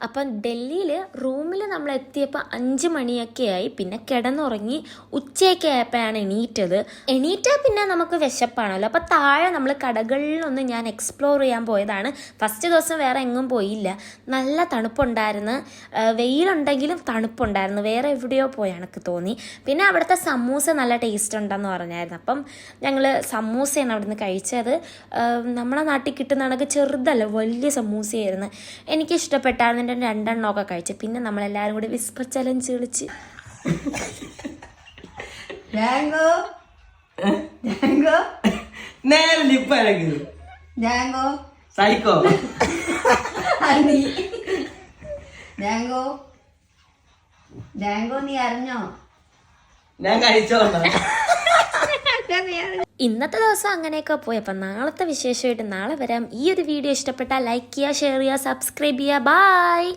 അപ്പം ഡൽഹിയിൽ റൂമിൽ നമ്മൾ എത്തിയപ്പോൾ 5 മണിയൊക്കെ ആയി. പിന്നെ കിടന്നുറങ്ങി ഉച്ചയൊക്കെ ആയപ്പോഴാണ് എണീറ്റാൽ പിന്നെ നമുക്ക് വിശപ്പാണല്ലോ. അപ്പോൾ താഴെ നമ്മൾ കടകളിലൊന്നും ഞാൻ എക്സ്പ്ലോർ ചെയ്യാൻ പോയതാണ്. ഫസ്റ്റ് ദിവസം വേറെ എങ്ങും പോയില്ല. നല്ല തണുപ്പുണ്ടായിരുന്നു, വെയിലുണ്ടെങ്കിലും തണുപ്പുണ്ടായിരുന്നു. വേറെ എവിടെയോ പോയി എനിക്ക് തോന്നി. പിന്നെ അവിടുത്തെ സമൂസ നല്ല ടേസ്റ്റ് ഉണ്ടെന്ന് പറഞ്ഞായിരുന്നു. അപ്പം ഞങ്ങൾ സമൂസയാണ് അവിടുന്ന് കഴിച്ചത്. നമ്മളെ നാട്ടിൽ കിട്ടുന്ന കണക്ക് ചെറുതല്ല, വലിയ സമൂസയായിരുന്നു. എനിക്കിഷ്ടപ്പെട്ടായിരുന്നു. എൻ്റെ 2 എണ്ണമൊക്കെ കഴിച്ചു. പിന്നെ നമ്മളെല്ലാവരും കൂടി വിസ്പർ ചലഞ്ച് കളിച്ച് നീ അറിഞ്ഞോ? ഞാൻ കഴിച്ചോ. ഇന്നത്തെ ദിവസം അങ്ങനെയൊക്കെ പോയി. അപ്പം നാളത്തെ വിശേഷമായിട്ട് നാളെ വരാം. ഈ ഒരു വീഡിയോ ഇഷ്ടപ്പെട്ടാൽ ലൈക്ക് ചെയ്യുക, ഷെയർ ചെയ്യുക, സബ്സ്ക്രൈബ് ചെയ്യുക. ബൈ.